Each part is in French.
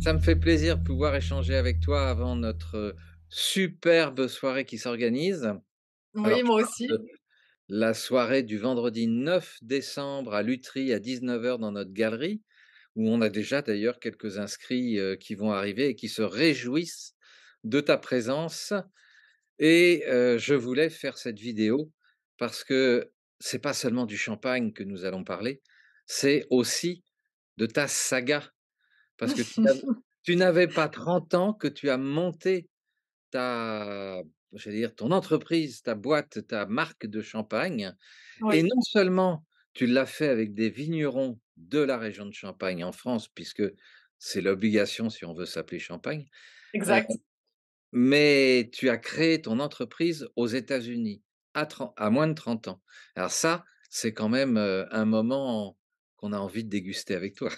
Ça me fait plaisir de pouvoir échanger avec toi avant notre superbe soirée qui s'organise. Alors, Oui, je moi parle aussi. de la soirée du vendredi 9 décembre à Lutry à 19 heures dans notre galerie, où on a déjà d'ailleurs quelques inscrits, qui vont arriver et qui se réjouissent de ta présence. Et je voulais faire cette vidéo parce que c'est pas seulement du champagne que nous allons parler, c'est aussi de ta saga. Parce que tu n'avais pas 30 ans que tu as monté ta j'allais dire ton entreprise, ta boîte, ta marque de champagne et Oui, non seulement tu l'as fait avec des vignerons de la région de Champagne en France, puisque c'est l'obligation si on veut s'appeler Champagne, heu, exact. mais tu as créé ton entreprise aux États-Unis à moins de 30 ans. Alors ça, c'est quand même, un moment qu'on a envie de déguster avec toi.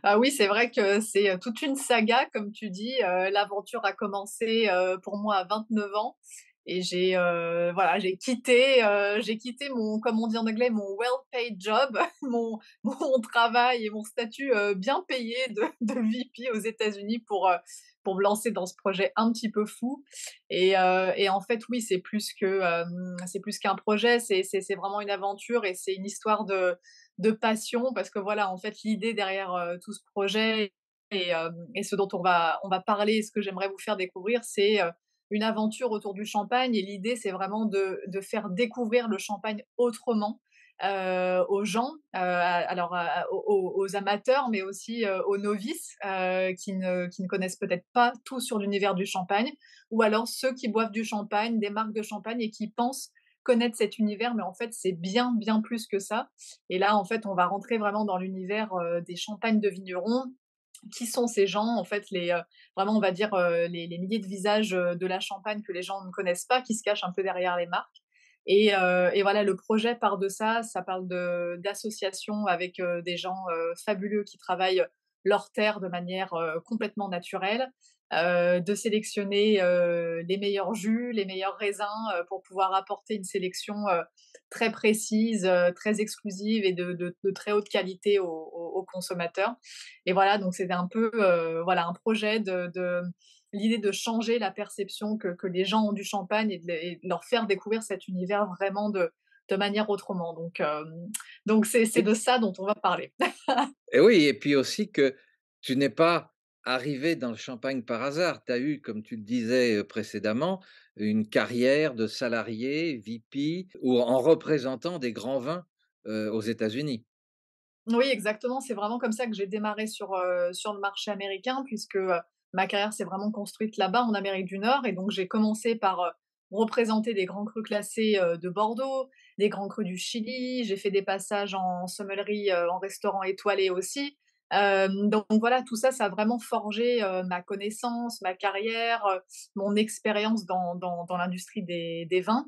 Ah oui, c'est vrai que c'est, toute une saga comme tu dis, l'aventure a commencé, pour moi à 29 ans et voilà, j'ai quitté mon comme on dit en anglais, mon well paid job, mon travail et mon statut, bien payé de VP aux États-Unis pour me lancer dans ce projet un petit peu fou et en fait, oui, c'est plus qu'un projet, c'est vraiment une aventure et c'est une histoire de passion parce que voilà, en fait, l'idée derrière tout ce projet et ce dont on va parler et ce que j'aimerais vous faire découvrir, c'est une aventure autour du champagne. Et l'idée, c'est vraiment de faire découvrir le champagne autrement aux gens, aux amateurs, mais aussi aux novices qui ne connaissent peut-être pas tout sur l'univers du champagne, ou alors ceux qui boivent du champagne, des marques de champagne et qui pensent connaître cet univers, mais en fait, c'est bien, bien plus que ça. Et là, en fait, on va rentrer vraiment dans l'univers des champagnes de vignerons. Qui sont ces gens, en fait, vraiment, on va dire, les milliers de visages de la Champagne que les gens ne connaissent pas, qui se cachent un peu derrière les marques. Et voilà, le projet part de ça. Ça parle d'associations avec des gens fabuleux qui travaillent leur terre de manière complètement naturelle, de sélectionner les meilleurs jus, les meilleurs raisins pour pouvoir apporter une sélection très précise, très exclusive et de très haute qualité aux consommateurs. Et voilà, donc c'était un peu voilà, un projet de l'idée de changer la perception que les gens ont du champagne et de leur faire découvrir cet univers vraiment de manière autrement. Donc c'est de ça dont on va parler. Et oui, et puis aussi que tu n'es pas arrivé dans le champagne par hasard. Tu as eu, comme tu le disais, précédemment, une carrière de salarié, VP ou en représentant des grands vins, aux États-Unis. Oui, exactement, c'est vraiment comme ça que j'ai démarré sur le marché américain puisque ma carrière s'est vraiment construite là-bas en Amérique du Nord. Et donc j'ai commencé par représenter des grands crus classés de Bordeaux, des grands crus du Chili. J'ai fait des passages en sommellerie, en restaurant étoilé aussi. Donc voilà, tout ça, ça a vraiment forgé ma connaissance, ma carrière, mon expérience dans l'industrie des vins.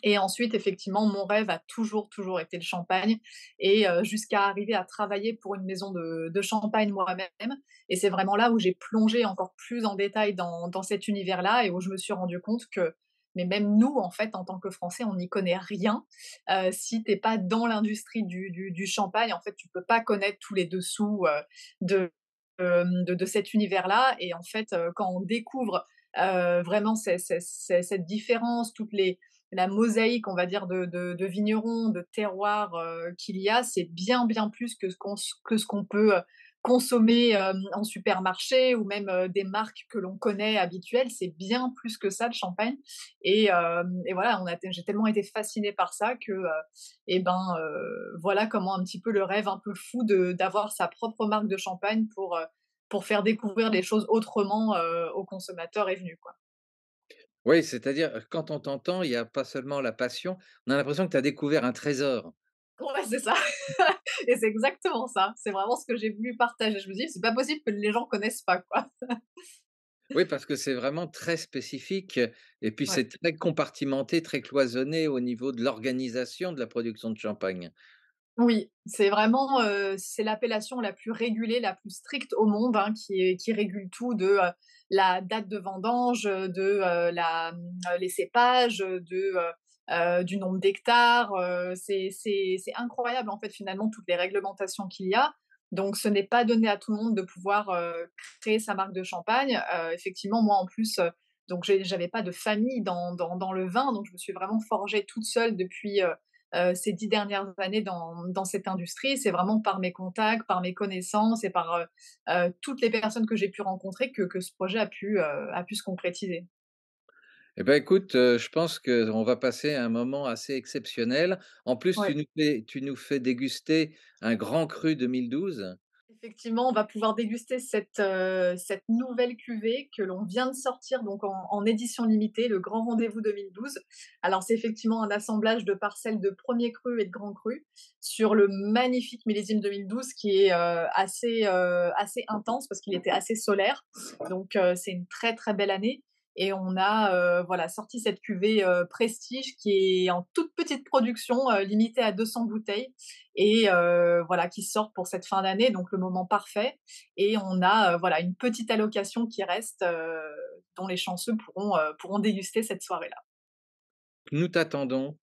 Et ensuite, effectivement, mon rêve a toujours, toujours été le champagne et jusqu'à arriver à travailler pour une maison de champagne moi-même. Et c'est vraiment là où j'ai plongé encore plus en détail dans cet univers-là et où je me suis rendu compte que, mais même nous, en fait, en tant que Français, on n'y connaît rien. Si t'es pas dans l'industrie du champagne, en fait, tu peux pas connaître tous les dessous de cet univers-là. Et en fait, quand on découvre vraiment cette différence, la mosaïque, on va dire, de vignerons, de terroirs qu'il y a, c'est bien, bien plus que ce qu'on peut consommer en supermarché ou même des marques que l'on connaît habituelles. C'est bien plus que ça, le champagne. Et voilà, j'ai tellement été fascinée par ça que, voilà comment un petit peu le rêve un peu fou d'avoir sa propre marque de champagne pour faire découvrir les choses autrement aux consommateurs est venu, quoi. Oui, c'est-à-dire, quand on t'entend, il y a pas seulement la passion, on a l'impression que tu as découvert un trésor. Ouais, c'est ça. Et c'est exactement ça. C'est vraiment ce que j'ai voulu partager. Je me dis: «C'est pas possible que les gens connaissent pas, quoi». Oui, parce que c'est vraiment très spécifique, et puis Ouais. c'est très compartimenté, très cloisonné au niveau de l'organisation de la production de champagne. Oui, c'est vraiment, c'est l'appellation la plus régulée, la plus stricte au monde, hein, qui régule tout de la date de vendange, les cépages, du nombre d'hectares, c'est incroyable, en fait, finalement, toutes les réglementations qu'il y a. Donc ce n'est pas donné à tout le monde de pouvoir, créer sa marque de champagne. Effectivement, moi, en plus, donc j'avais pas de famille dans le vin, donc je me suis vraiment forgée toute seule depuis, ces 10 dernières années dans cette industrie. C'est vraiment par mes contacts, par mes connaissances et par, toutes les personnes que j'ai pu rencontrer que ce projet a pu se concrétiser. Eh ben, écoute, je pense qu'on va passer un moment assez exceptionnel. En plus, Ouais. tu nous fais déguster un grand cru 2012. Effectivement, on va pouvoir déguster cette nouvelle cuvée que l'on vient de sortir donc en édition limitée, le Grand Rendez-vous 2012. Alors c'est effectivement un assemblage de parcelles de 1er cru et de grand cru sur le magnifique millésime 2012 qui est, assez intense parce qu'il était assez solaire. Donc c'est une très, très belle année et on a, voilà, sorti cette cuvée, prestige qui est en toute petite production, limitée à 200 bouteilles et voilà, qui sortent pour cette fin d'année, donc le moment parfait et on a, voilà, une petite allocation qui reste, dont les chanceux pourront déguster cette soirée-là. Nous t'attendons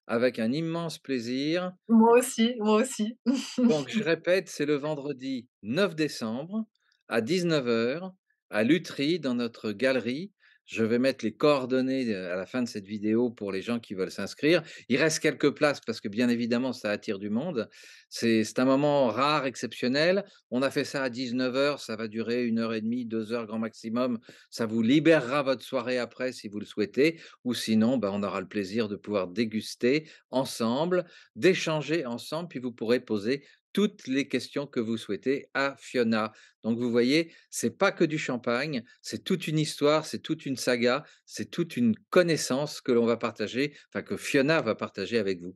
avec un immense plaisir. Moi aussi, moi aussi. Donc je répète, c'est le vendredi 9 décembre à 19 heures à Lutry dans notre galerie. Je vais mettre les coordonnées, à la fin de cette vidéo pour les gens qui veulent s'inscrire. Il reste quelques places parce que bien évidemment ça attire du monde. C'est un moment rare, exceptionnel. On a fait ça à 19 heures, ça va durer 1 heure et demie, 2 heures grand maximum. Ça vous libérera votre soirée après si vous le souhaitez ou sinon, bah, on aura le plaisir de pouvoir déguster ensemble, d'échanger ensemble, puis vous pourrez poser toutes les questions que vous souhaitez à Fiona. Donc vous voyez, c'est pas que du champagne, c'est toute une histoire, c'est toute une saga, c'est toute une connaissance que l'on va partager, enfin que Fiona va partager avec vous.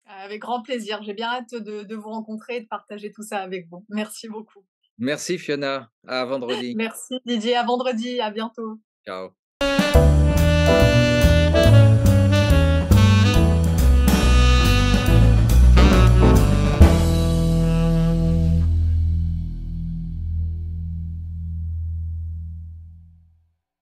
Avec grand plaisir, j'ai bien hâte de vous rencontrer et de partager tout ça avec vous. Merci beaucoup. Merci Fiona, à vendredi. Merci Didier, à vendredi, à bientôt. Ciao.